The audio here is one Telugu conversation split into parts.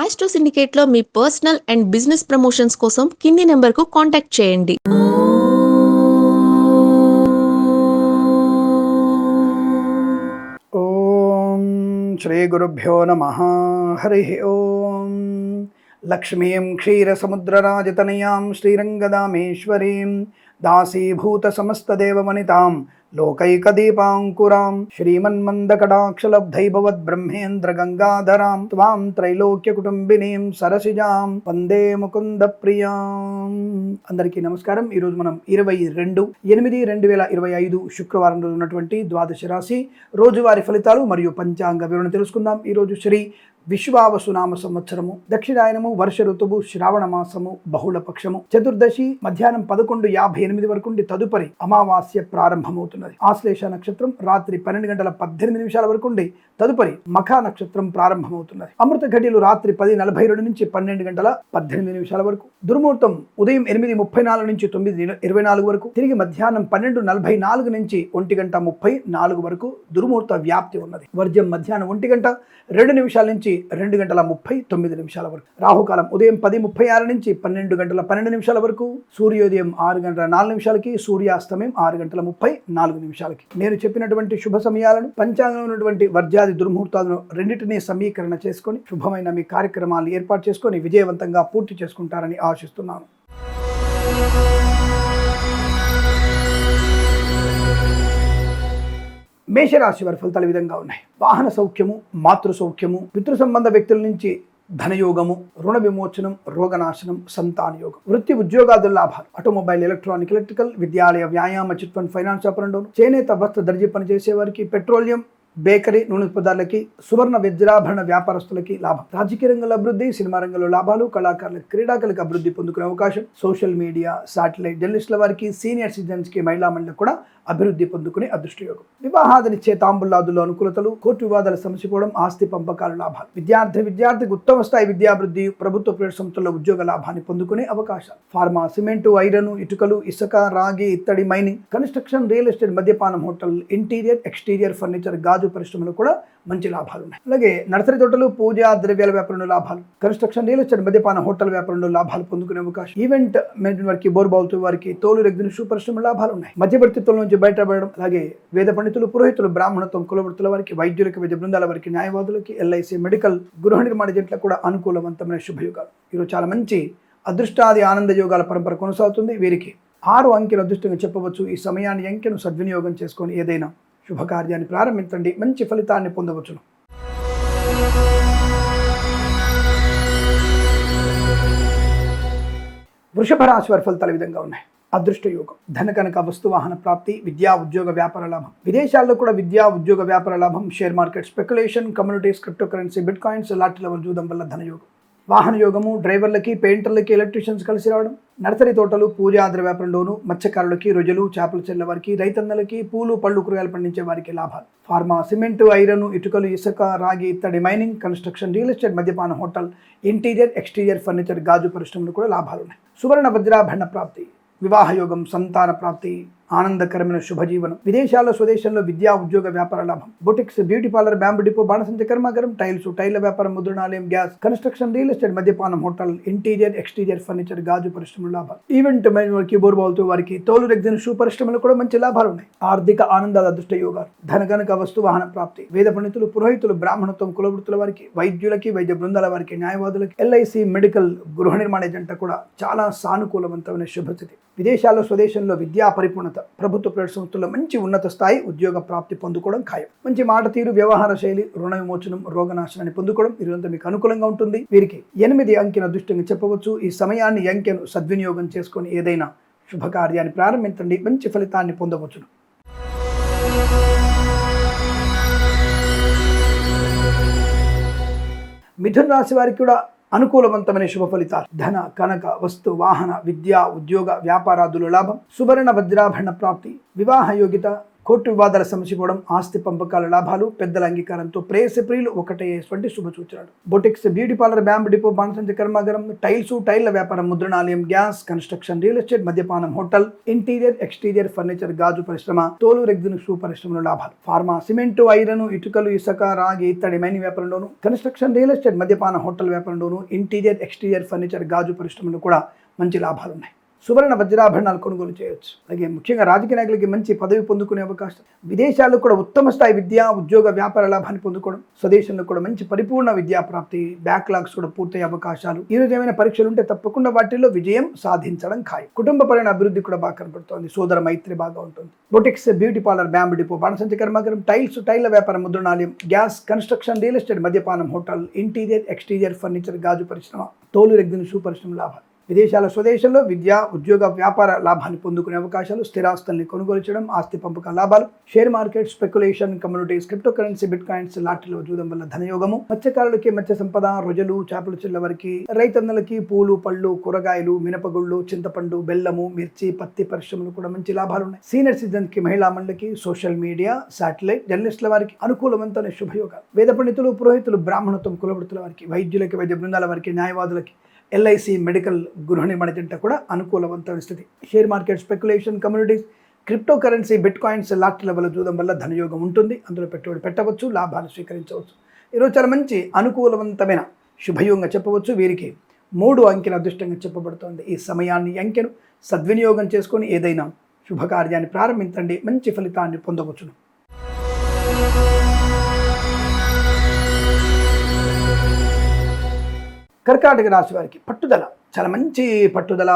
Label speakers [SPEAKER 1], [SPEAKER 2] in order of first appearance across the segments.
[SPEAKER 1] ఆస్ట్రో సిండికేట్లో మీ పర్సనల్ అండ్ బిజినెస్ ప్రమోషన్స్ కోసం కింది నెంబర్కు కాంటాక్ట్ చేయండి.
[SPEAKER 2] ఓం శ్రీ గురుభ్యో నమః. హరి ఓం. లక్ష్మీం క్షీరసముద్రరాజతనయాం శ్రీరంగదామేశ్వరీం దాసీభూత సమస్తదేవమనితాం లోకైకదీపాంకురాం శ్రీమన్మందకటాక్షలబ్ధైభవద్బ్రహ్మేంద్ర గంగాధరాం త్వాం త్రైలోక్యకుటుంబినీం సరసిజాం వందే ముకుంద ప్రియాం. అందరికీ నమస్కారం. ఈరోజు మనం 22/8/2025 శుక్రవారం రోజు ఉన్నటువంటి ద్వాదశ రాశి రోజువారి ఫలితాలు మరియు పంచాంగ వివరణ తెలుసుకుందాం. ఈరోజు శ్రీ విశ్వావసునామ సంవత్సరము, దక్షిణాయనము, వర్ష ఋతువు, శ్రావణ మాసము, బహుళ పక్షము, చతుర్దశి మధ్యాహ్నం 11:58 వరకు తదుపరి అమావాస్య ప్రారంభమవుతున్నది. ఆశ్లేష నక్షత్రం రాత్రి 12:18 వరకు తదుపరి మఖా నక్షత్రం ప్రారంభమవుతున్నది. అమృత ఘడియలు రాత్రి 10:42 నుంచి 12:18 వరకు, దుర్ముహూర్తం ఉదయం 8:34 నుంచి 9:24 వరకు, తిరిగి మధ్యాహ్నం 12:44 నుంచి 1:34 వరకు దుర్ముహూర్త వ్యాప్తి ఉన్నది. వర్జం మధ్యాహ్నం 1:02 నుంచి 2:39 వరకు, రాహుకాలం ఉదయం 10:36 నుంచి 12:12 వరకు, సూర్యోదయం 6:04 సూర్యాస్తమయం 6:34. నేను చెప్పినటువంటి శుభ సమయాలను, పంచాంగంలో ఉన్నటువంటి వర్జాది దుర్ముహూర్తాలను రెండింటినీ సమీకరణ చేసుకొని శుభమైన మీ కార్యక్రమాలను ఏర్పాటు చేసుకొని విజయవంతంగా పూర్తి చేసుకుంటారని ఆశిస్తున్నాను. మేషరాశి వారి ఫలితాలు ఈ విధంగా ఉన్నాయి. వాహన సౌఖ్యము, మాతృ సౌఖ్యము, పితృ సంబంధ వ్యక్తుల నుంచి ధనయోగము, రుణ విమోచనం, రోగనాశనం, సంతాన యోగం, వృత్తి ఉద్యోగాదుల లాభాలు, ఆటోమొబైల్, ఎలక్ట్రానిక్, ఎలక్ట్రికల్, విద్యాలయ, వ్యాయామ, చిట్ ఫండ్, ఫైనాన్స్ వ్యాపారంలోను, చేనేత, వస్త్ర, దర్జీ పనిచేసే వారికి, పెట్రోలియం, బేకరీ, నూనె పదార్థాలకి, సువర్ణ వజ్రాభరణ వ్యాపారస్తులకి లాభం, రాజకీయ రంగంలో అభివృద్ధి, సినిమా రంగంలో లాభాలు, కళాకారులకు, క్రీడాకులకు అభివృద్ధి పొందుకునే అవకాశం, సోషల్ మీడియా, శాటిలైట్ జర్నలిస్టుల వారికి, సీనియర్ సిటిజన్స్ కి, మహిళా మండలికి కూడా అభివృద్ధి పొందుకునే అదృష్టయోగం, వివాహాదనిచ్చే తాంబులాదుల్లో అనుకూలతలు, కోర్టు వివాదాలు సమసిపోవడం, ఆస్తి పంపకాలు లాభాలు, విద్యార్థికి ఉత్తమ స్థాయి విద్యాభివృద్ధి, ప్రభుత్వ ప్రైవేట్ సంస్థల్లో ఉద్యోగ లాభాన్ని పొందుకునే అవకాశాలు, ఫార్మా, సిమెంటు, ఐరన్, ఇటుకలు, ఇసుక, రాగి, ఇత్తడి, మైనింగ్, కన్స్ట్రక్షన్, రియల్ ఎస్టేట్, మద్యపానం, హోటల్, ఇంటీరియర్, ఎక్స్టీరియర్ ఫర్నిచర్, గాజు పరిశ్రమలు కూడా మంచి లాభాలు ఉన్నాయి. అలాగే నర్సరీ తోటలు, పూజా ద్రవ్యాల వ్యాపారంలో లాభాలు, కన్స్ట్రక్షన్, రియల్ ఎస్టేట్, మద్యపాన, హోటల్ వ్యాపారంలో లాభాలు పొందుకునే అవకాశం, ఈవెంట్ మేనేజ్మెంట్ వారికి, బోర్బావులతో వారికి, తోలు, రెగ్జిన్, షూ పరిశ్రమ లాభాలు ఉన్నాయి. మధ్యవర్తిత్వం నుంచి బయటపడడం, అలాగే వేద పండితులు, పురోహితులు, బ్రాహ్మణత్వం, కులవృత్తుల వారికి, వైద్యులకి, వైద్య బృందాల వారికి, న్యాయవాదులకి, ఎల్ఐసి, మెడికల్, గృహ నిర్మాణ జంట్లకు కూడా అనుకూలవంతమైన శుభయోగాలు. ఈరోజు చాలా మంచి అదృష్టాది ఆనంద యోగాల పరంపర కొనసాగుతుంది. వీరికి 6 అంకెను అదృష్టంగా చెప్పవచ్చు. ఈ సమయాన్ని అంకెను సద్వినియోగం చేసుకొని ఏదైనా శుభకార్యాన్ని ప్రారంభించండి, మంచి ఫలితాన్ని పొందవచ్చును. వృషభ రాశి వారి ఫలితాలు ఈ విధంగా ఉన్నాయి. అదృష్ట యోగం, ధన కనక వస్తు వాహన ప్రాప్తి, విద్యా ఉద్యోగ వ్యాపార లాభం, విదేశాల్లో కూడా విద్యా ఉద్యోగ వ్యాపార లాభం, share market, speculation, communities, crypto currency, bit coins, lottery level జూదం వల్ల ధనయోగం, వాహన యోగము, డ్రైవర్లకి, పెయింటర్లకి, ఎలక్ట్రీషియన్స్ కలిసి రావడం, నర్సరీ తోటలు, పూజాద్ర వ్యాపారంలోను, మత్స్యకారులకి, రొయ్యలు, చేపల చెల్ల వారికి, రైతన్నలకి, పూలు, పళ్ళు, కూరగాయలు పండించే వారికి లాభాలు, ఫార్మా, సిమెంటు, ఐరన్, ఇటుకలు, ఇసుక, రాగి, ఇత్తడి, మైనింగ్, కన్స్ట్రక్షన్, రియల్ ఎస్టేట్, మద్యపాన, హోటల్, ఇంటీరియర్, ఎక్స్టీరియర్ ఫర్నిచర్, గాజు పరిశ్రమలు కూడా లాభాలు ఉన్నాయి. సువర్ణ వజ్రాభరణ ప్రాప్తి, వివాహ యోగం, సంతాన ప్రాప్తి, ఆనందకరమైన శుభజీవనం, విదేశాల్లో స్వదేశంలో విద్యా ఉద్యోగ వ్యాపార లాభం, boutiques, beauty parlour, bamboo depot, బాణసంచ కర్మాగారం, టైల్స్, టైళ్ల వ్యాపారం, ముద్రణాలయం, గ్యాస్, కన్స్ట్రక్షన్, రియల్ ఎస్టేట్, మద్యపానం, హోటల్, ఇంటీరియర్, ఎక్స్టీరియర్ ఫర్నిచర్, గాజు పరిశ్రమల లాభాలు, ఈవెంట్ మేనేజ్మెంట్, బోర్బావులతో వారికి, తోలు, రెగ్జిన్, షూ పరిశ్రమలు కూడా మంచి లాభాలు ఉన్నాయి. ఆర్థిక ఆనందాల అదృష్ట యోగాలు, ధనగనక వస్తు వాహన ప్రాప్తి, వేద పండితులు, పురోహితులు, బ్రాహ్మణత్వం, కులవృత్తుల వారికి, వైద్యులకి, వైద్య బృందాల వారికి, న్యాయవాదులకి, ఎల్ఐసి, మెడికల్, గృహ నిర్మాణ ఏజెంట్ కూడా చాలా సానుకూలవంతమైన శుభస్థితి. విదేశాల్లో స్వదేశంలో విద్యా పరిపూర్ణత, ప్రభుత్వ ప్రైవేట్ సంస్థల్లో మంచి ఉన్నత స్థాయి ఉద్యోగ ప్రాప్తి పొందుకోవడం ఖాయం. మంచి మాట తీరు, వ్యవహార శైలి, రుణ విమోచనం, రోగనాశనాన్ని పొందుకోవడం ఇదంతా మీకు అనుకూలంగా ఉంటుంది. వీరికి 8 అంకెను అదృష్టంగా చెప్పవచ్చు. ఈ సమయాన్ని అంకెను సద్వినియోగం చేసుకొని ఏదైనా శుభకార్యాన్ని ప్రారంభించండి, మంచి ఫలితాన్ని పొందవచ్చును. మిథున రాశి వారికి కూడా అనుకూలవంతమైన శుభ ఫలితాలు, ధన కనక వస్తు వాహన, విద్యా ఉద్యోగ వ్యాపారాదుల లాభం, సువర్ణ వజ్రాభరణ ప్రాప్తి, వివాహ యోగ్యత, కోర్టు వివాదాల సమసిపోవడం, ఆస్తి పంపకాల లాభాలు, పెద్దల అంగీకారంతో ప్రేయసి ప్రియులు ఒకటేటువంటి శుభ సూచనలు. Boutiques, beauty parlour, bamboo depot, బాణసంచ కర్మాగారం, టైళ్ల వ్యాపారం, ముద్రణాలయం, గ్యాస్, కన్స్ట్రక్షన్, రియల్ ఎస్టేట్, మద్యపానం, హోటల్, ఇంటీరియర్, ఎక్స్టీరియర్ ఫర్నిచర్, గాజు పరిశ్రమ, తోలు రెగ్జిన్ షూ పరిశ్రమలో లాభాలు. ఫార్మా, సిమెంటు, ఐరన్, ఇటుకలు, ఇసుక, రాగి, ఇత్తడి, మైనింగ్ వ్యాపారంలోను, కన్స్ట్రక్షన్, రియల్ ఎస్టేట్, మద్యపానం, హోటల్ వ్యాపారంలోను, ఇంటీరియర్, ఎక్స్టీరియర్ ఫర్నిచర్, గాజు పరిశ్రమలో కూడా మంచి లాభాలు ఉన్నాయి. సువర్ణ వజ్రాభరణాలు కొనుగోలు చేయవచ్చు. అలాగే ముఖ్యంగా రాజకీయ నాయకులకి మంచి పదవి పొందుకునే అవకాశం, విదేశాల్లో కూడా ఉత్తమ స్థాయి విద్యా ఉద్యోగ వ్యాపార లాభాన్ని పొందుకోవడం, స్వదేశంలో కూడా మంచి పరిపూర్ణ విద్యా ప్రాప్తి, బ్యాక్లాగ్స్ కూడా పూర్తయ్యే అవకాశాలు, ఈ రోజు ఏమైనా పరీక్షలు ఉంటే తప్పకుండా వాటిల్లో విజయం సాధించడం ఖాయం. కుటుంబపరమైన అభివృద్ధి కూడా బాగా కనబడుతోంది, సోదర మైత్రి బాగా ఉంటుంది. Boutiques, beauty parlour, bamboo depot, బాణసంచ కర్మాగారం, టైళ్ల వ్యాపారం, ముద్రణాలయం, గ్యాస్, కన్స్ట్రక్షన్, రియల్ ఎస్టేట్, మద్యపానం, హోటల్, ఇంటీరియర్, ఎక్స్టీరియర్ ఫర్నిచర్, గాజు పరిశ్రమ, తోలు రెగ్జిన్ షూ పరిశ్రమ లాభాలు. విదేశాల, స్వదేశంలో విద్యా ఉద్యోగ వ్యాపార లాభాన్ని పొందుకునే అవకాశాలు, స్థిరాస్తుల్ని కొనుగోలు చేయడం, ఆస్తి పంపక లాభాలు, share market, speculation, communities, crypto currency, bitcoins, లాటరీలో జూదం వల్ల ధనయోగము, మత్స్యకారులకి మత్స్య సంపద, రొయ్యలు, చేపల చిల్ల వారికి, రైతన్నలకి పూలు, పళ్ళు, కూరగాయలు, మినపగుళ్ళు, చింతపండు, బెల్లము, మిర్చి, పత్తి పరిశ్రమలు కూడా మంచి లాభాలు ఉన్నాయి. సీనియర్ సిటిజన్ కి, మహిళా మండలికి, సోషల్ మీడియా, శాటిలైట్, జర్నలిస్టుల వారికి అనుకూలవంతమైన శుభయోగాలు. వేద పండితులు, పురోహితులు, బ్రాహ్మణత్వం, కులవృత్తుల వారికి, వైద్యులకి, వైద్య బృందాల వారికి, న్యాయవాదులకి, ఎల్ఐసి, మెడికల్, గృహ నిర్మాణ జంట కూడా అనుకూలవంతమైన స్థితి. Share market, speculation, communities, crypto currency, bitcoins, లాటరీల వల్ల జూదం వల్ల ధనయోగం ఉంటుంది. అందులో పెట్టుబడి పెట్టవచ్చు, లాభాలు స్వీకరించవచ్చు. ఈరోజు చాలా మంచి అనుకూలవంతమైన శుభయోగంగా చెప్పవచ్చు. వీరికి 3 అంకెల అదృష్టంగా చెప్పబడుతోంది. ఈ సమయాన్ని, అంకెను సద్వినియోగం చేసుకొని ఏదైనా శుభకార్యాన్ని ప్రారంభించండి, మంచి ఫలితాన్ని పొందవచ్చును. కర్కాటక రాశి వారికి పట్టుదల, చాలా మంచి పట్టుదల,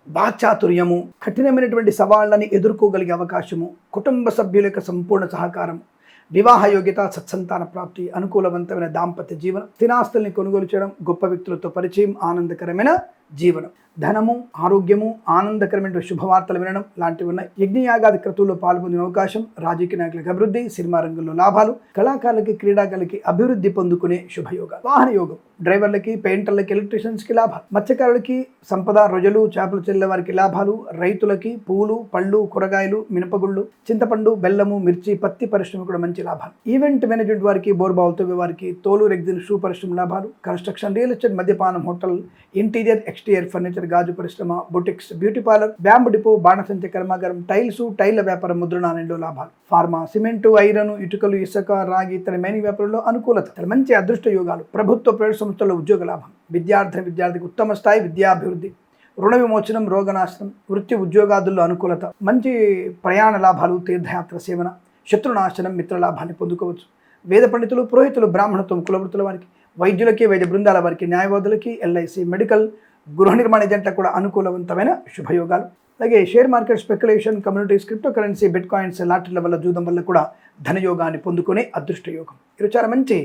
[SPEAKER 2] వాక్చాతుర్యము, కఠినమైనటువంటి సవాళ్ళని ఎదుర్కోగలిగే అవకాశము, కుటుంబ సభ్యుల యొక్క సంపూర్ణ సహకారం, వివాహ యోగ్యత, సత్సంతాన ప్రాప్తి, అనుకూలవంతమైన దాంపత్య జీవనం, స్థిరాస్తుల్ని కొనుగోలు చేయడం, గొప్ప వ్యక్తులతో పరిచయం, ఆనందకరమైన జీవనం, ధనము, ఆరోగ్యము, ఆనందకరమైన శుభవార్తలు వినడం లాంటివి ఉన్నాయి. యజ్ఞయాగాది క్రతువుల్లో పాల్పొందిన అవకాశం, రాజకీయ నాయకులకు అభివృద్ధి, సినిమా రంగంలో లాభాలు, కళాకారులకి, క్రీడాకారులకి అభివృద్ధి పొందుకునే శుభయోగాలు. వాహన యోగం, డ్రైవర్లకి, పెయింటర్లకి, ఎలక్ట్రీషియన్స్కి లాభాలు, మత్స్యకారులకి సంపద, రొయ్యలు, చేపలు చెల్లె వారికి లాభాలు, రైతులకి పూలు, పళ్ళు, కూరగాయలు, మినపగుళ్ళు, చింతపండు, బెల్లము, మిర్చి, పత్తి పరిశ్రమ కూడా మంచి లాభాలు. ఈవెంట్ మేనేజ్మెంట్ వారికి, బోర్బావులతో వారికి, తోలు రెగ్జిన్ షూ పరిశ్రమ లాభాలు, కన్స్ట్రక్షన్, రియల్ ఎస్టేట్, మద్యపానం, హోటల్, ఇంటీరియర్, ఎక్స్టీరియర్ ఫర్నిచర్, గాజు పరిశ్రమ, boutiques, beauty parlour, bamboo depot, బాణసంచ కర్మాగారం, టైళ్ల వ్యాపారం, ముద్రణాలయంలో లాభాలు. ఫార్మా, సిమెంటు, ఐరన్, ఇటుకలు, ఇసుక, రాగి, ఇతర మైనింగ్ వ్యాపారంలో అనుకూలత, మంచి అదృష్ట యోగాలు. ప్రభుత్వ, ప్రైవేట్ సంస్థల్లో ఉద్యోగ లాభం, విద్యార్థికి ఉత్తమ స్థాయి విద్యాభివృద్ధి, రుణ విమోచనం, రోగనాశనం, వృత్తి ఉద్యోగాదుల్లో అనుకూలత, మంచి ప్రయాణ లాభాలు, తీర్థయాత్ర సేవన, శత్రునాశనం, మిత్రలాభాన్ని పొందుకోవచ్చు. వేద పండితులు, పురోహితులు, బ్రాహ్మణత్వం, కులవృత్తుల వారికి, వైద్యులకి, వైద్య బృందాల వారికి, న్యాయవాదులకి, ఎల్ఐసి, మెడికల్, గృహ నిర్మాణ జంట కూడా అనుకూలవంతమైన శుభయోగాలు. అలాగే share market, speculation, communities, crypto currency, bitcoins, లాటరీల వల్ల జూదం వల్ల కూడా ధనయోగాన్ని పొందుకునే అదృష్ట యోగం. ఇది చాలా మంచి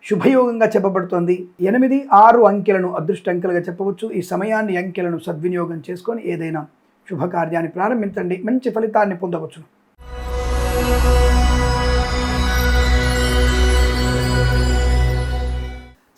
[SPEAKER 2] శుభయోగంగా చెప్పబడుతోంది. 8, 6 అంకెలను అదృష్ట అంకెలుగా చెప్పవచ్చు. ఈ సమయాన్ని, అంకెలను సద్వినియోగం చేసుకొని ఏదైనా శుభకార్యాన్ని ప్రారంభించండి, మంచి ఫలితాన్ని పొందవచ్చు.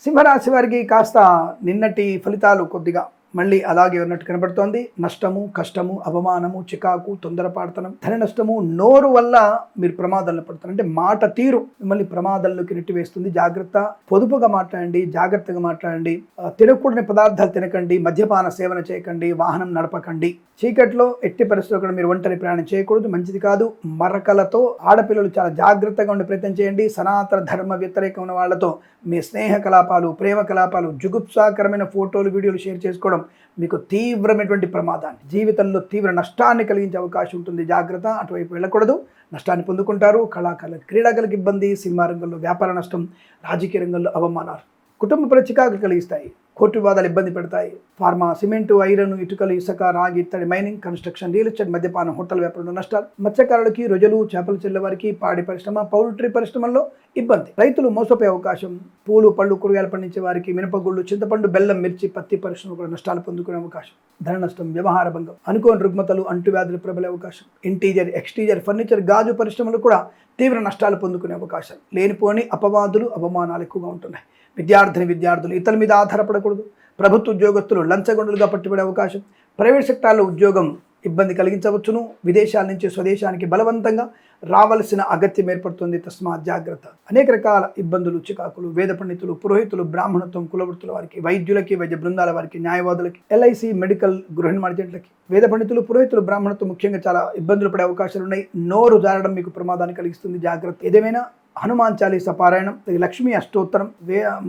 [SPEAKER 2] సింహరాశి వారికి కాస్త నిన్నటి ఫలితాలు కొద్దిగా మళ్ళీ అలాగే ఉన్నట్టు కనబడుతోంది. నష్టము, కష్టము, అవమానము, చికాకు, తొందరపాటుతనం, ధన నష్టము, నోరు వల్ల మీరు ప్రమాదాల్లో పడతారు. అంటే మాట తీరు మిమ్మల్ని ప్రమాదాల్లోకి నెట్టివేస్తుంది. జాగ్రత్త, పొదుపుగా మాట్లాడండి, జాగ్రత్తగా మాట్లాడండి, తినకూడని పదార్థాలు తినకండి, మద్యపాన సేవన చేయకండి, వాహనం నడపకండి, చీకట్లో ఎట్టి పరిస్థితుల్లో కూడా మీరు ఒంటరి ప్రయాణం చేయకూడదు, మంచిది కాదు. మరకలతో ఆడపిల్లలు చాలా జాగ్రత్తగా ఉండే ప్రయత్నం చేయండి. సనాతన ధర్మ వ్యతిరేకం ఉన్న వాళ్లతో మీ స్నేహ కలాపాలు, ప్రేమ కలాపాలు, జుగుప్సాకరమైన ఫోటోలు, వీడియోలు షేర్ చేసుకోవడం మీకు తీవ్రమైనటువంటి ప్రమాదాన్ని, జీవితంలో తీవ్ర నష్టాన్ని కలిగించే అవకాశం ఉంటుంది. జాగ్రత్త, అటువైపు వెళ్ళకూడదు, నష్టాన్ని పొందుకుంటారు. కళాకారులకు, క్రీడాకారులకు ఇబ్బంది, సినిమా రంగంలో వ్యాపార నష్టం, రాజకీయ రంగంలో అవమానాలు, కుటుంబ చికాకులు కలిగిస్తాయి, కోర్టు వివాదాలు ఇబ్బంది పెడతాయి. ఫార్మా, సిమెంటు, ఐరన్, ఇటుకలు, ఇసుక, రాగి, ఇత్తడి, మైనింగ్, కన్స్ట్రక్షన్, రియల్ ఎస్టేట్, మద్యపానం, హోటల్ వ్యాపారంలో నష్టాలు, మత్స్యకారులకి, రొయ్యలు, చేపలు చెల్లెవారికి, పాడి పరిశ్రమ, పౌల్ట్రీ పరిశ్రమల్లో ఇబ్బంది, రైతులు మోసపోయే అవకాశం, పూలు, పళ్ళు, కూరగాయలు పండించే వారికి, మినపగుళ్ళు, చింతపండు, బెల్లం, మిర్చి, పత్తి పరిశ్రమ కూడా నష్టాలు పొందుకునే అవకాశం, ధన నష్టం, వ్యవహార భంగం, అనుకోని రుగ్మతలు, అంటువ్యాధులు ప్రబలే అవకాశం, ఇంటీరియర్, ఎక్స్టీరియర్ ఫర్నిచర్, గాజు పరిశ్రమలు కూడా తీవ్ర నష్టాలు పొందుకునే అవకాశం, లేనిపోని అపవాదులు, అవమానాలు ఎక్కువగా ఉంటున్నాయి. విద్యార్థులు ఇతరుల మీద ఆధారపడకూడదు. ప్రభుత్వ ఉద్యోగస్తులు లంచగొండులుగా పట్టుబడే అవకాశం, ప్రైవేట్ సెక్టార్లో ఉద్యోగం ఇబ్బంది కలిగించవచ్చును. విదేశాల నుంచి స్వదేశానికి బలవంతంగా రావలసిన అగత్యం ఏర్పడుతుంది. తస్మాత్ జాగ్రత్త. అనేక రకాల ఇబ్బందులు, చికాకులు వేద పండితులు, పురోహితులు, బ్రాహ్మణత్వం, కులవృత్తుల వారికి, వైద్యులకి, వైద్య బృందాల వారికి, న్యాయవాదులకి, ఎల్ఐసి, మెడికల్, గృహ నిర్మాణజెంట్లకి, వేద పండితులు, పురోహితులు, బ్రాహ్మణత్వం ముఖ్యంగా చాలా ఇబ్బందులు పడే అవకాశాలు ఉన్నాయి. నోరు జారడం మీకు ప్రమాదాన్ని కలిగిస్తుంది. జాగ్రత్త. ఏదేమైనా హనుమాన్ చాలీసా పారాయణం, లక్ష్మీ అష్టోత్తరం,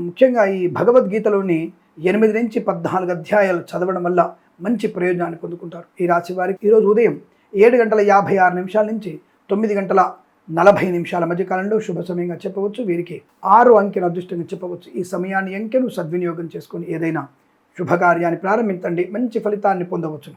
[SPEAKER 2] ముఖ్యంగా ఈ భగవద్గీతలోని 8 నుంచి 14 అధ్యాయాలు చదవడం వల్ల మంచి ప్రయోజనాన్ని పొందుకుంటారు. ఈ రాశి వారికి ఈరోజు ఉదయం 7:56 నుంచి 9:40 మధ్య కాలంలో శుభ సమయంగా చెప్పవచ్చు. వీరికి 6 అంకెను అదృష్టంగా చెప్పవచ్చు. ఈ సమయాన్ని అంకెను సద్వినియోగం చేసుకొని ఏదైనా శుభకార్యాన్ని ప్రారంభించండి, మంచి ఫలితాన్ని పొందవచ్చు.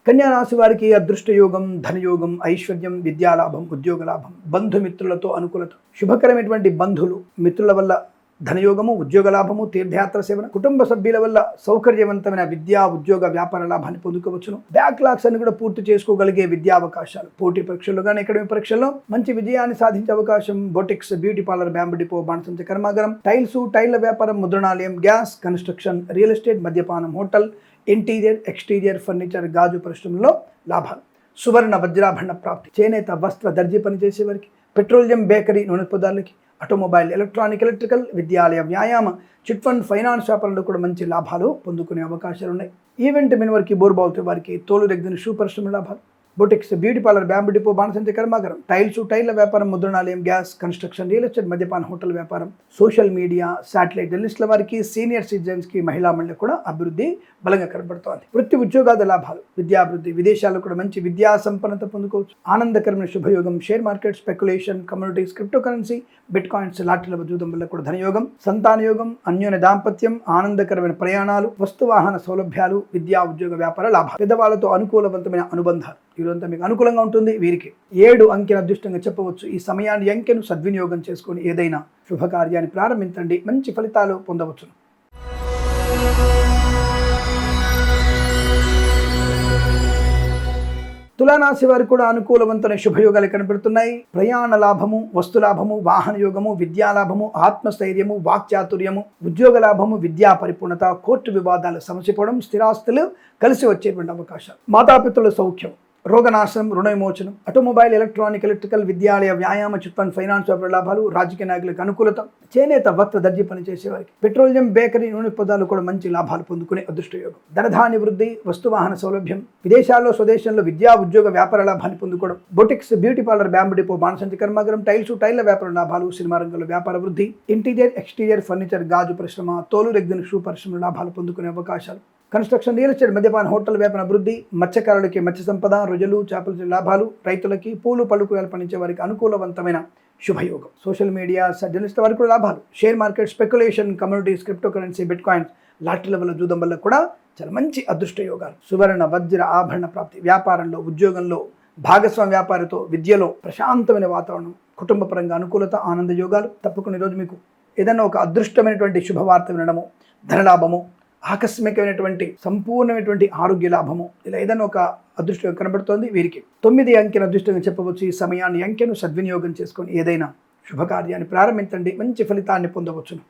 [SPEAKER 2] కన్యా రాశి వారికి అదృష్టయోగం, ధనయోగం, ఐశ్వర్యం, విద్యాలాభం, ఉద్యోగ లాభం, బంధుమిత్రులతో అనుకూలత, శుభకరమైనటువంటి బంధువులు, మిత్రుల వల్ల ధనయోగము, ఉద్యోగ లాభము, తీర్థయాత్ర సేవన, కుటుంబ సభ్యుల వల్ల సౌకర్యవంతమైన విద్యా, ఉద్యోగ, వ్యాపార లాభాన్ని పొందుకోవచ్చును. బ్యాక్లాగ్స్ అన్ని కూడా పూర్తి చేసుకోగలిగే విద్యా అవకాశాలు, పోటీ పరీక్షల్లో కానీ అకాడమిక్ పరీక్షల్లో మంచి విజయాన్ని సాధించే అవకాశం. Boutiques, beauty parlour, bamboo depot, బాణసంచ కర్మాగారం, టైల్స్, టైళ్ల వ్యాపారం, ముద్రణాలయం, గ్యాస్, కన్స్ట్రక్షన్, రియల్ ఎస్టేట్, మద్యపానం, హోటల్, ఇంటీరియర్, ఎక్స్టీరియర్, ఫర్నిచర్, గాజు పరిశ్రమలో లాభాలు. సువర్ణ వజ్రాభరణ ప్రాప్తి. చేనేత, వస్త్ర, దర్జీ పనిచేసే వారికి, పెట్రోలియం, బేకరీ, నూనె పదార్థాలకి, ఆటోమొబైల్, ఎలక్ట్రానిక్, ఎలక్ట్రికల్, విద్యాలయ, వ్యాయామ, చిట్ ఫండ్, ఫైనాన్స్ వ్యాపారంలో కూడా మంచి లాభాలు పొందుకునే అవకాశాలు ఉన్నాయి. ఈవెంట్ మెన్ వారికి, బోర్బావుతో వారికి, తోలు దగ్గర షూ పరిశ్రమ లాభాలు. Boutiques, beauty parlour, bamboo depot, బాణసంచ కర్మాగారం, టైల్స్, టైళ్ల వ్యాపారం, ముద్రణాలయం, గ్యాస్, కన్స్ట్రక్షన్, రియల్ ఎస్టేట్, మద్యపాన, హోటల్ వ్యాపారం, సోషల్ మీడియా, శాటిలైట్ జర్నలిస్టుల వారికి, సీనియర్ సిటిజన్స్కి, మహిళా మండలి కూడా అభివృద్ధి బలంగా కనబడుతోంది. వృత్తి ఉద్యోగాల లాభాలు, విద్యాభివృద్ధి, విదేశాల్లో కూడా మంచి విద్యా సంపన్నత పొందుకోవచ్చు. ఆనందకరమైన శుభయోగం, share market, speculation, communities, crypto currency, bitcoins, లాటరీల జూదం వల్ల కూడా ధనయోగం, సంతానయోగం, అన్యోన్య దాంపత్యం, ఆనందకరమైన ప్రయాణాలు, వస్తువాహన సౌలభ్యాలు, విద్యా, ఉద్యోగ, వ్యాపార లాభాలు, పెద్దవాళ్లతో అనుకూలవంతమైన అనుబంధాలు. ఈరోజంతా మీకు అనుకూలంగా ఉంటుంది. వీరికి 7 అంకెను అదృష్టంగా చెప్పవచ్చు. ఈ సమయాన్ని అంకెను సద్వినియోగం చేసుకొని ఏదైనా శుభకార్యాన్ని ప్రారంభించండి, మంచి ఫలితాలు పొందవచ్చు. తులారాశి వారికి కూడా అనుకూలవంతమైన శుభయోగాలు కనబడుతున్నాయి. ప్రయాణ లాభము, వస్తు లాభము, వాహన యోగము, విద్యా లాభము, ఆత్మస్థైర్యము, వాక్చాతుర్యము, ఉద్యోగ లాభము, విద్యా పరిపూర్ణత, కోర్టు వివాదాలు సమసిపోవడం, స్థిరాస్తులు కలిసి వచ్చేటువంటి అవకాశాలు, మాతాపితృల సౌఖ్యం, రోగనాశనం, రుణ విమోచనం, ఆటోమొబైల్, ఎలక్ట్రానిక్, ఎలక్ట్రికల్, విద్యాలయ, వ్యాయామ, చిట్ ఫండ్, ఫైనాన్స్ వ్యాపార లాభాలు, రాజకీయ నాయకులకు అనుకూలత, చేనేత, వస్త్ర, దర్జీ పనిచేసే వారికి, పెట్రోలియం, బేకరీ, నూనె పదార్థాలు కూడా మంచి లాభాలు పొందుకునే అదృష్టయోగం. ధనధాన్య వృద్ధి, వస్తువాహన సౌలభ్యం, విదేశాల్లో, స్వదేశంలో విద్యా, ఉద్యోగ, వ్యాపార లాభాన్ని పొందుకోవడం, boutiques, beauty parlour, bamboo depot, బాణసంచ కర్మాగారం, టైల్స్, టైళ్ల వ్యాపార లాభాలు, సినిమా రంగంలో వ్యాపార వృద్ధి, ఇంటీరియర్, ఎక్స్టీరియర్, ఫర్నిచర్, గాజు పరిశ్రమ, తోలు రెగ్గిన షూ పరిశ్రమ లాభాలు పొందుకునే అవకాశాలు. కన్స్ట్రక్షన్, రియల్ ఎస్టేట్, మద్యపాన, హోటల్ వ్యాపార అభివృద్ధి, మత్స్యకారులకి మత్స్య సంపద, రొయ్యలు, చేపల లాభాలు, రైతులకి, పూలు, పళ్ళు, కూరగాయలు పండించే వారికి అనుకూలవంతమైన శుభయోగం. సోషల్ మీడియా, జర్నలిస్ట్ వారికి కూడా లాభాలు. Share market, speculation, communities, crypto currency, bitcoins, లాటరీల వల్ల జూదం వల్ల కూడా చాలా మంచి అదృష్ట యోగాలు. సువర్ణ వజ్ర ఆభరణ ప్రాప్తి. వ్యాపారంలో, ఉద్యోగంలో, భాగస్వామ్య వ్యాపారితో, విద్యలో ప్రశాంతమైన వాతావరణం, కుటుంబ పరంగా అనుకూలత, ఆనంద యోగాలు. తప్పకుండా ఈరోజు మీకు ఏదైనా ఒక అదృష్టమైనటువంటి శుభవార్త వినడము, ధనలాభము, ఆకస్మికమైనటువంటి సంపూర్ణమైనటువంటి ఆరోగ్య లాభము, ఇలా ఏదైనా ఒక అదృష్టం కనబడుతోంది. వీరికి 9 అంకెను అదృష్టంగా చెప్పవచ్చు. ఈ సమయాన్ని అంకెను సద్వినియోగం చేసుకొని ఏదైనా శుభకార్యాన్ని ప్రారంభించండి, మంచి ఫలితాన్ని పొందవచ్చును.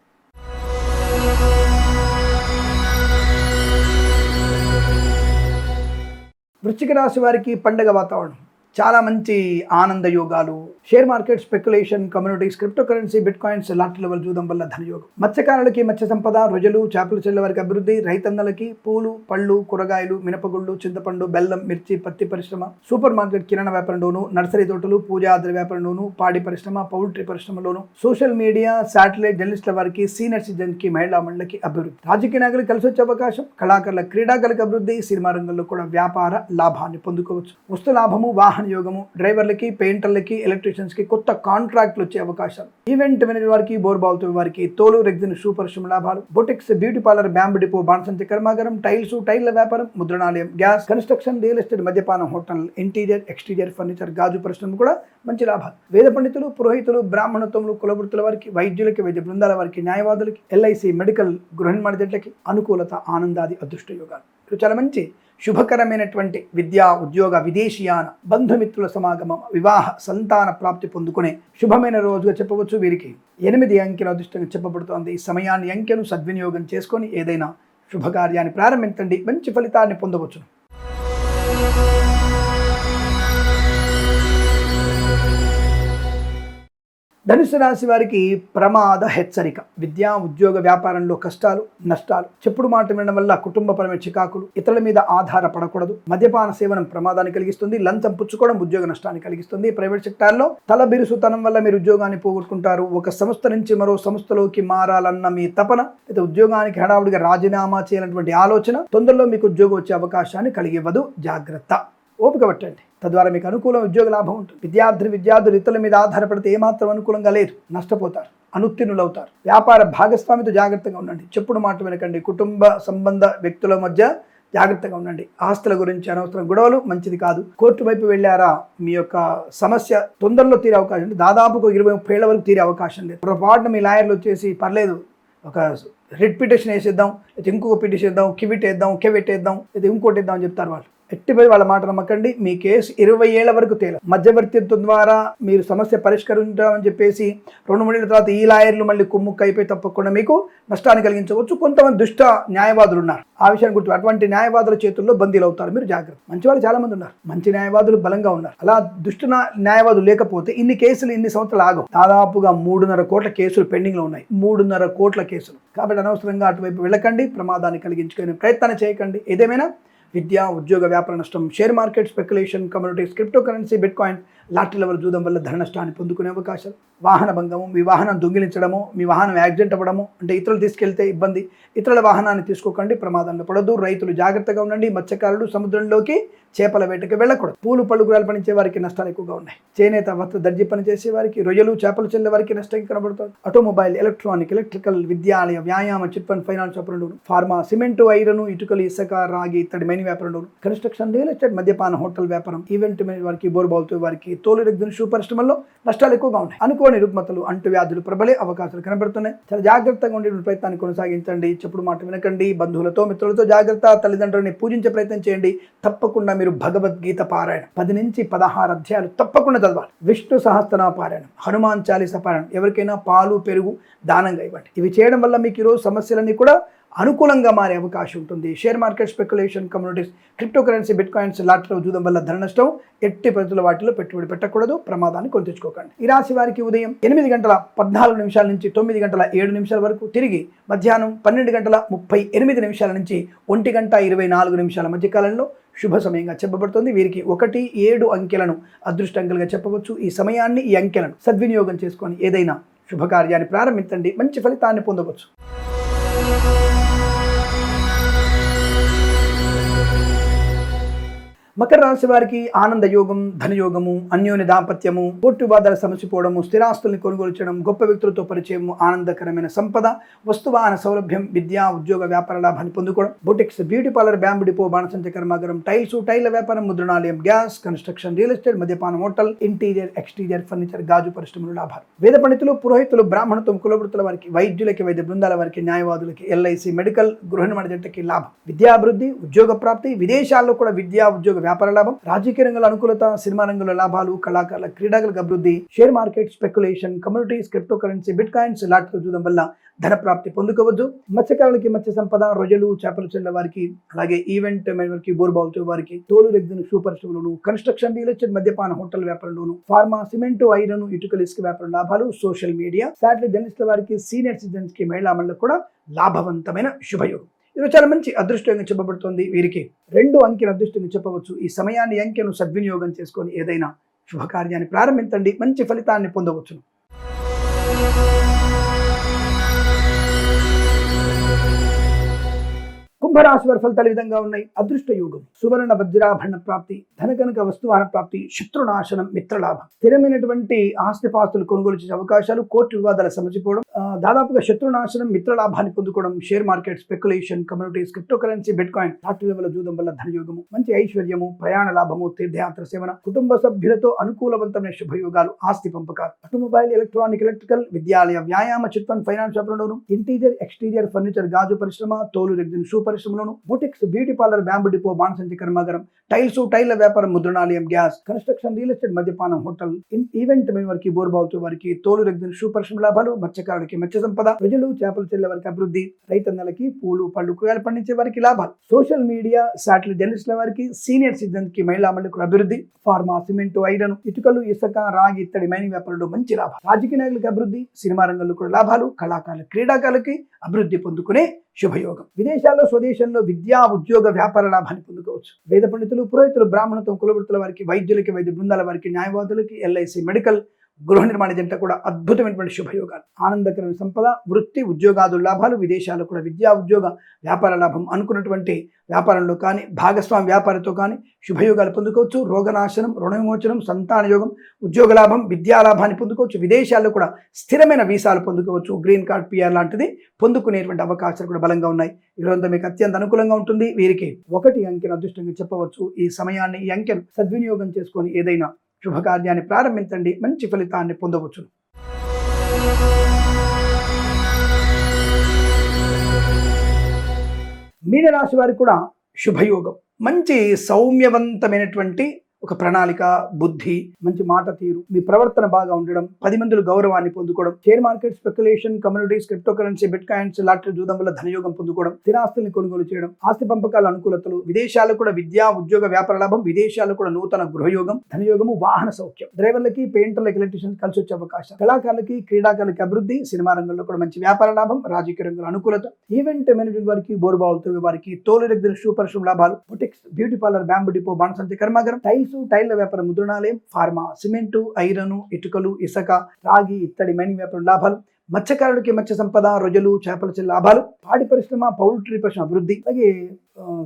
[SPEAKER 2] వృశ్చిక రాశి వారికి పండగ వాతావరణం, చాలా మంచి ఆనంద యోగాలు. Share market, speculation, communities, crypto currency, bit coins, lottery level జూదం వల్ల ధనయోగం. మత్స్యకారులకి మత్స్య సంపద, రొయ్యలు, చేపల చెల్లె వారికి అభివృద్ధి, రైతన్నలకి పూలు, పళ్ళు, కూరగాయలు, మినపగుళ్ళు, చింతపండు, బెల్లం, మిర్చి, పత్తి పరిశ్రమ, సూపర్ మార్కెట్, కిరాణా వ్యాపారంలోను, నర్సరీ తోటలు, పూజాద్ర వ్యాపారంలోను, పాడి పరిశ్రమ, పౌల్ట్రీ పరిశ్రమలోను, సోషల్ మీడియా, శాటిలైట్ జర్నలిస్టుల వారికి, సీనియర్ సిటిజన్కి, మహిళా మండలికి అభివృద్ధి. రాజకీయ నాయకులకు కలిసి వచ్చే అవకాశం. కళాకారుల, క్రీడాకారులకు అభివృద్ధి. సినిమా రంగంలో కూడా వ్యాపార లాభాన్ని పొందుకోవచ్చు. వస్తు లాభము, వాహన యోగము, డ్రైవర్లకి, పెయింటర్లకి, ఎలక్ట్రీషియన్స్కి కొత్త కాంట్రాక్ట్లు వచ్చే అవకాశాలు. ఈవెంట్ మేనేజర్ వారికి, బోర్బావుతో వారికి, తోలు రెగ్జిన్ షూ పరిశ్రమ లాభాలు. Boutiques, beauty parlour, bamboo depot, బాణసంచ కర్మాగారం, టైల్స్, టైళ్ల వ్యాపారం, ముద్రణాలయం, గ్యాస్, కన్స్ట్రక్షన్, రియల్ ఎస్టేట్, మద్యపానం, హోటల్, ఇంటీరియర్, ఎక్స్టీరియర్, ఫర్నిచర్, గాజు పరిశ్రమ కూడా మంచి లాభాలు. వేద పండితులు, పురోహితులు, బ్రాహ్మణత్వములు, కులవృత్తుల వారికి, వైద్యులకి, వైద్య బృందాల వారికి, న్యాయవాదులకి, ఎల్ఐసి, మెడికల్, గృహ నిర్మాణజెంట్లకి అనుకూలత, ఆనందాది అదృష్ట యోగాలు. చాలా మంచి శుభకరమైనటువంటి విద్యా, ఉద్యోగ, విదేశీయాన, బంధుమిత్రుల సమాగమం, వివాహ, సంతాన ప్రాప్తి పొందుకునే శుభమైన రోజుగా చెప్పవచ్చు. వీరికి 8 అంకెల అదృష్టంగా చెప్పబడుతోంది. ఈ సమయాన్ని అంకెను సద్వినియోగం చేసుకొని ఏదైనా శుభకార్యాన్ని ప్రారంభించండి, మంచి ఫలితాన్ని పొందవచ్చును. ధనుసు రాశి వారికి ప్రమాద హెచ్చరిక. విద్యా ఉద్యోగ వ్యాపారంలో కష్టాలు, నష్టాలు, చెప్పుడు మాట వినడం వల్ల కుటుంబపరమైన చికాకులు, ఇతరుల మీద ఆధారపడకూడదు, మద్యపాన సేవనం ప్రమాదాన్ని కలిగిస్తుంది, లంచం పుచ్చుకోవడం ఉద్యోగ నష్టాన్ని కలిగిస్తుంది. ప్రైవేట్ సెక్టార్లో తలబిరుసుతనం వల్ల మీరు ఉద్యోగాన్ని పోగొట్టుకుంటారు. ఒక సంస్థ నుంచి మరో సంస్థలోకి మారాలన్న మీ తపన, అయితే ఉద్యోగానికి హడావుడిగా రాజీనామా చేయాలన్నటువంటి ఆలోచన తొందరలో మీకు ఉద్యోగం వచ్చే అవకాశాన్ని కలిగివ్వదు. జాగ్రత్త, ఓపిక పట్టండి. తద్వారా మీకు అనుకూల ఉద్యోగ లాభం ఉంటుంది. విద్యార్థులు ఇతరుల మీద ఆధారపడితే ఏమాత్రం అనుకూలంగా లేదు, నష్టపోతారు, అనుత్తీర్ణులవుతారు. వ్యాపార భాగస్వామితో జాగ్రత్తగా ఉండండి. చెప్పుడు మాట వినకండి. కుటుంబ సంబంధ వ్యక్తుల మధ్య జాగ్రత్తగా ఉండండి. ఆస్తుల గురించి అనవసరం గొడవలు మంచిది కాదు. కోర్టు వైపు వెళ్ళారా, మీ యొక్క సమస్య తొందరలో తీరే అవకాశం ఉంది. దాదాపుగా 20-30 ఏళ్ల వరకు తీరే అవకాశం లేదు. పొరపాటున మీ లాయర్లు వచ్చేసి పర్లేదు ఒక రిట్ పిటిషన్ వేసేద్దాం, అయితే ఇంకొక పిటిషన్ వేద్దాం, కివిట్ వేద్దాం, కెవిట్ వేద్దాం, అయితే ఇంకోటి వేద్దాం అని చెప్తారు వాళ్ళు. ఎట్టిపోయి వాళ్ళ మాట నమ్మకండి. మీ కేసు 20 ఏళ్ల వరకు తేలదు. మధ్యవర్తిత్వం ద్వారా మీరు సమస్య పరిష్కరించామని చెప్పేసి 2-3 ఏళ్ల తర్వాత ఈ లాయర్లు మళ్ళీ కుమ్ముక్క అయిపోయి తప్పకుండా మీకు నష్టాన్ని కలిగించవచ్చు. కొంతమంది దుష్ట న్యాయవాదులు ఉన్నారు, ఆ విషయాన్ని గుర్తు. అటువంటి న్యాయవాదుల చేతుల్లో బందీలు అవుతారు. మీరు జాగ్రత్త. మంచి వాళ్ళు చాలా మంది ఉన్నారు, మంచి న్యాయవాదులు బలంగా ఉన్నారు. అలా దుష్ట న్యాయవాదులు లేకపోతే ఇన్ని కేసులు ఇన్ని సంవత్సరాలు ఆగవు. దాదాపుగా 3.5 కోట్ల కేసులు పెండింగ్ లో ఉన్నాయి. 3.5 కోట్ల కేసులు. కాబట్టి అనవసరంగా అటువైపు వెళ్ళకండి, ప్రమాదాన్ని కలిగించుకునే ప్రయత్నాన్ని చేయకండి. ఏదేమైనా విద్యా ఉద్యోగ వ్యాపార నష్టం, share market speculation, communities, crypto currency, bit coin, lottery level జూదం వల్ల ధన నష్టాన్ని పొందుకునే అవకాశాలు, వాహన భంగము, మీ వాహనం దొంగిలించడము, మీ వాహనం యాక్సిడెంట్ అవ్వడము, అంటే ఇతరులు తీసుకెళ్తే ఇబ్బంది, ఇతరుల వాహనాన్ని తీసుకోకండి, ప్రమాదంలో పడదు. రైతులు జాగ్రత్తగా ఉండండి. మత్స్యకారులు సముద్రంలోకి చేపల వేటకి వెళ్ళకూడదు. పూలు పళ్ళు కూరలు పండించే వారికి నష్టాలు ఎక్కువగా ఉన్నాయి. చేనేత వస్త్ర దర్జీ పనిచేసే వారికి, రొయ్యలు చేపలు చెల్లే వారికి నష్టం కనబడుతుంది. ఆటోమొబైల్, ఎలక్ట్రానిక్, ఎలక్ట్రికల్, విద్యాలయ, వ్యాయామ, చిట్ ఫండ్, ఫైనాన్స్ వ్యాపారం, ఫార్మా, సిమెంటు, ఐరన్, ఇటుకలు, ఇసుక, రాగి, ఇత్తడి, మైన్ వ్యాపారం, కన్స్ట్రక్షన్, రియల్ ఎస్టేట్, మద్యపాన, హోటల్ వ్యాపారం, ఈవెంట్ వారికి, బోర్బాల్తో వారికి, తోలు రెగ్జిన్ షూ పరిశ్రమల్లో నష్టాలు ఎక్కువగా ఉన్నాయి. అనుకోని రుగ్మతలు, అంటువ్యాధులు ప్రబలే అవకాశాలు కనబడుతున్నాయి. చాలా జాగ్రత్తగా ఉండే ప్రయత్నాన్ని కొనసాగించండి. చెప్పుడు మాట వినకండి. బంధువులతో మిత్రులతో జాగ్రత్త. తల్లిదండ్రులని పూజించే ప్రయత్నం చేయండి. తప్పకుండా మీరు భగవద్గీత పారాయణం 10 నుంచి 16 అధ్యాయాలు తప్పకుండా చదవాలి. విష్ణు సహస్రనామ పారాయణం, హనుమాన్ చాలీస పారాయణం, ఎవరికైనా పాలు పెరుగు దానంగా ఇవ్వండి. ఇవి చేయడం వల్ల మీకు ఈరోజు సమస్యలన్నీ కూడా అనుకూలంగా మారే అవకాశం ఉంటుంది. Share market speculation, communities, crypto currency, bitcoins, లాటరీలో జూదం వల్ల ధన నష్టం. ఎట్టి పరిస్థితుల వాటిలో పెట్టుబడి పెట్టకూడదు. ప్రమాదాన్ని కొని తెచ్చుకోకండి. ఈ రాశి వారికి ఉదయం 8:14 నుంచి 9:07 వరకు, తిరిగి మధ్యాహ్నం 12:38 నుంచి 1:24 మధ్య కాలంలో శుభ సమయంగా చెప్పబడుతుంది. వీరికి 1, 7 అంకెలను అదృష్ట అంకెలుగా చెప్పవచ్చు. ఈ సమయాన్ని, ఈ అంకెలను సద్వినియోగం చేసుకొని ఏదైనా శుభకార్యాన్ని ప్రారంభించండి, మంచి ఫలితాన్ని పొందవచ్చు. మకర రాశి వారికి ఆనంద యోగం, ధనయోగము, అన్యోన్య దాంపత్యము, కోర్టు వివాదాలు సమసిపోవడము, స్థిరాస్తుల్ని కొనుగోలు చేయడం, గొప్ప వ్యక్తులతో పరిచయము, ఆనందకరమైన సంపద, వస్తువాహన సౌలభ్యం, విద్యా ఉద్యోగ వ్యాపార లాభాన్ని పొందుకోవడం, boutiques, beauty parlour, bamboo depot, బాణసంచ కర్మాగారం, టైళ్ల వ్యాపారం, ముద్రణాలయం, గ్యాస్, కన్స్ట్రక్షన్, రియల్ ఎస్టేట్, మద్యపానం, హోటల్, ఇంటీరియర్, ఎక్స్టీరియర్ ఫర్నిచర్, గాజు పరిశ్రమలు లాభాలు. వేద పండితులు, పురోహితులు, బ్రాహ్మణత్వం, కులవృత్తుల వారికి, వైద్యులకి, వైద్య బృందాల వారికి, న్యాయవాదులకి, ఎల్ఐసి, మెడికల్, గృహ నిర్మాణ జంటకి లాభం. విద్యాభివృద్ధి, ఉద్యోగ ప్రాప్తి, విదేశాల్లో కూడా విద్యా ఉద్యోగ వ్యాపార లాభం, రాజకీయ రంగంలో అనుకూలత, సినిమా రంగంలో లాభాలు, కళాకారుల, క్రీడాకులకు అభివృద్ధి, share market speculation, communities, crypto currency, bitcoins, లాటరీలో జూదం వల్ల ధన ప్రాప్తి పొందుకోవచ్చు. మత్స్యకారులకి మత్స్య సంపద, రొయ్యలు చేపలు చెల్ల వారికి, అలాగే ఈవెంట్ వారికి, బోర్బాల్తో వారికి, తోలు రెగ్జిన్ షూ పరిశ్రమలోను, కన్స్ట్రక్షన్, రియల్ ఎస్టేట్, మద్యపాన, హోటల్ వ్యాపారంలోను, ఫార్మా, సిమెంటు, ఐరన్, ఇటుకలు, ఇసుక వ్యాపారం లాభాలు. సోషల్ మీడియా, శాటిలైట్ జర్నలిస్టుల వారికి, సీనియర్ సిటిజన్స్ కి, మహిళా మండలికి కూడా లాభవంతమైన శుభయోగం. ఇది చాలా మంచి అదృష్టంగా చెప్పబడుతుంది. వీరికి 2 అంకెల అదృష్టంగా చెప్పవచ్చు. ఈ సమయాన్ని, అంకెను సద్వినియోగం చేసుకొని ఏదైనా శుభకార్యాన్ని ప్రారంభించండి, మంచి ఫలితాన్ని పొందవచ్చును. కుంభరాశి వారి ఫలితాలు ఈ విధంగా ఉన్నాయి. అదృష్ట యోగం, సువర్ణ వజ్రాభరణ ప్రాప్తి, ధనకనక వస్తువాహన ప్రాప్తి, శత్రునాశనం, మిత్రలాభం, స్థిరమైనటువంటి ఆస్తిపాస్తులు కొనుగోలు చేసే అవకాశాలు, కోర్టు వివాదాలు సమసిపోవడం, దాదాపుగా శత్రునాశనం, మిత్రలాభాన్ని పొందుకోవడం, share market speculation, communities, crypto currency, bit coin, lottery level జూదం వల్ల ధనయోగము, మంచి ఐశ్వర్యము, ప్రయాణ లాభము, తీర్థయాత్ర సేవన, కుటుంబ సభ్యులతో అనుకూలవంతమైన శుభయోగాలు, ఆస్తి పంపకాలు, ఆటోమొబైల్, ఎలక్ట్రానిక్, ఎలక్ట్రికల్, విద్యాలయ, వ్యాయామ, చిట్ ఫండ్, ఫైనాన్స్ వ్యాపారంలోను, ఇంటీరియర్, ఎక్స్టీరియర్ ఫర్నిచర్, గాజు పరిశ్రమ, తోలు రెగ్జిన్ షూ పరిశ్రమలను, boutiques, beauty parlour, bamboo depot, బాణసంచి కర్మాగారం, టైల్స్, టైల్ల వ్యాపారం, ముద్రణాలయం, గ్యాస్, కన్స్ట్రక్షన్, రియల్ ఎస్టేట్, మద్యపానం, హోటల్, ఈవెంట్ మెయిన్ వారికి, బోర్బావుతో వారికి, తోలు రెగ్జిన్ షూ పరిశ్రమ లాభాలు, మత్స్యకారులకి మత్స్య సంపద, ప్రజలు చేపలు చెల్లె వారికి అభివృద్ధి, రైతన్నలకి పూలు పళ్ళు కూరగాయలు పండించే వారికి లాభాలు, సోషల్ మీడియా శాటిలైట్ జర్నలిస్టుల వారికి, సీనియర్ సిటిజన్ కి మహిళా మండలికి అభివృద్ధి, ఫార్మా, సిమెంట్, ఐరన్, ఇటుకలు, ఇసుక, రాగి, ఇత్తడి మైనింగ్ వ్యాపారంలో మంచి లాభాలు, రాజకీయ నాయకులకు అభివృద్ధి, సినిమా రంగంలో కూడా లాభాలు, కళాకారులు, క్రీడాకారులకి అభివృద్ధి పొందుకునే శుభయోగం. విదేశాల్లో, స్వదేశంలో విద్యా ఉద్యోగ వ్యాపార లాభాన్ని పొందుకోవచ్చు. వేద పండితులు, పురోహితులు, బ్రాహ్మణత్వం, కులవృత్తుల వారికి, వైద్యులకి, వైద్య బృందాల వారికి, న్యాయవాదులకి, ఎల్ఐసి, మెడికల్, గృహ నిర్మాణ జంట కూడా అద్భుతమైనటువంటి శుభయోగాలు. ఆనందకరమైన సంపద, వృత్తి, ఉద్యోగాదుల లాభాలు, విదేశాల్లో కూడా విద్యా ఉద్యోగ వ్యాపార లాభం, అనుకున్నటువంటి వ్యాపారంలో కానీ భాగస్వామి వ్యాపారంతో కానీ శుభయోగాలు పొందుకోవచ్చు. రోగనాశనం, రుణ విమోచనం, సంతాన యోగం, ఉద్యోగ లాభం, విద్యా లాభాన్ని పొందుకోవచ్చు. విదేశాల్లో కూడా స్థిరమైన వీసాలు పొందుకోవచ్చు. గ్రీన్ కార్డ్, పిఆర్ లాంటిది పొందుకునేటువంటి అవకాశాలు కూడా బలంగా ఉన్నాయి. ఈ రోజంతా మీకు అత్యంత అనుకూలంగా ఉంటుంది. వీరికి 1 అంకెను అదృష్టంగా చెప్పవచ్చు. ఈ సమయాన్ని, ఈ అంకెను సద్వినియోగం చేసుకొని ఏదైనా శుభకార్యాన్ని ప్రారంభించండి, మంచి ఫలితాన్ని పొందవచ్చు. మీనరాశి వారికి కూడా శుభయోగం. మంచి సౌమ్యవంతమైనటువంటి ఒక ప్రణాళిక, బుద్ధి, మంచి మాట తీరు, మీ ప్రవర్తన బాగా ఉండడం, 10 మందిలో గౌరవాన్ని పొందుకోవడం, share market, speculation, communities, crypto currency, bit coins, lottery జూదం వల్ల ధనయోగం పొందుకోవడం, స్థిరాస్తుల్ని కొనుగోలు చేయడం, ఆస్తి పంపకాల అనుకూలతలు, విదేశాల్లో కూడా విద్యా ఉద్యోగ వ్యాపార లాభం, విదేశాల్లో కూడా నూతన గృహయోగం, ధనయోగము, వాహన సౌఖ్యం, డ్రైవర్లకి, పెయింటర్లకి, ఎలక్ట్రీషియన్స్ కలిసి వచ్చే అవకాశం, కళాకారులకి, క్రీడాకారులకి అభివృద్ధి, సినిమా రంగంలో కూడా మంచి వ్యాపార లాభం, రాజకీయ రంగంలో అనుకూలత, ఈవెంట్ మేనేజ్మెంట్ వారికి, బోర్బావులతో వారికి, తోలు రెగ్జిన్ షూ పరిశ్రమ లాభాలు, boutiques, beauty parlour, bamboo depot, బాణసంచి కర్మాగారం, టైల్ల వ్యాపారం, ముద్రణాలయం, ఫార్మా, సిమెంటు, ఐరన్, ఇటుకలు, ఇసుక, రాగి, ఇత్తడి మైనింగ్ వ్యాపారం లాభాలు, మత్స్యకారులకి మత్స్య సంపద, రొయ్యలు, చేపల చెల్లి లాభాలు, పాడి పరిశ్రమ, పౌల్ట్రీ పరిశ్రమ అభివృద్ధి, అలాగే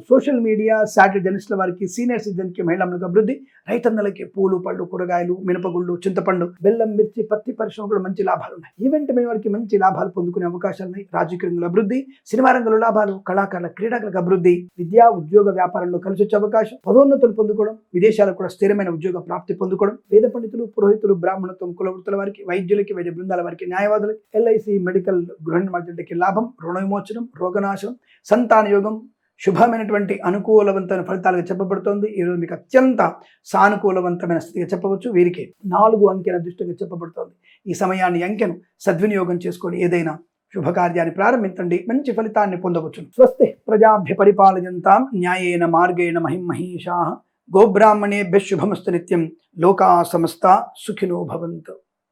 [SPEAKER 2] సోషల్ మీడియా శాటిలైట్ జర్నలిస్టుల వారికి, సీనియర్ సిటిజన్కి మహిళా మండలికి అభివృద్ధి, రైతన్నలకి పూలు పళ్ళు కూరగాయలు, మినపగుళ్ళు, చింతపండు, బెల్లం, మిర్చి, పత్తి పరిశ్రమ కూడా మంచి లాభాలు ఉన్నాయి. ఈవెంట్ మెయిన్ వారికి మంచి లాభాలు పొందుకునే అవకాశాలు ఉన్నాయి. రాజకీయ రంగంలో అభివృద్ధి, సినిమా రంగంలో లాభాలు, కళాకారుల, క్రీడాకారులకు అభివృద్ధి, విద్యా ఉద్యోగ వ్యాపారంలో కలిసి వచ్చే అవకాశం, పదోన్నతులు పొందుకోవడం, విదేశాలకు కూడా స్థిరమైన ఉద్యోగ ప్రాప్తి పొందుకోవడం, వేద పండితులు, పురోహితులు, బ్రాహ్మణత్వం, కులవృత్తుల వారికి, వైద్యులకి, వైద్య బృందాల వారికి, న్యాయవాదులకి, ఎల్ఐసి, మెడికల్, గృహ నిర్మాణ జంటకి లాభం, రుణ విమోచనం, రోగనాశనం, సంతాన యోగం, శుభమైనటువంటి అనుకూలవంతమైన ఫలితాలుగా చెప్పబడుతోంది. ఈరోజు మీకు అత్యంత సానుకూలవంతమైన స్థితిగా చెప్పవచ్చు. వీరికి 4 అంకెల దృష్టిగా చెప్పబడుతోంది. ఈ సమయాన్ని, అంకెను సద్వినియోగం చేసుకొని ఏదైనా శుభకార్యాన్ని ప్రారంభించండి, మంచి ఫలితాన్ని పొందవచ్చు. స్వస్తి ప్రజాభ్య పరిపాలయంతాం న్యాయేన మార్గేణ మహిమహీషాః గోబ్రాహ్మణేభ్యః శుభమస్తు నిత్యం. లోకా సమస్తా సుఖినో భవంతు.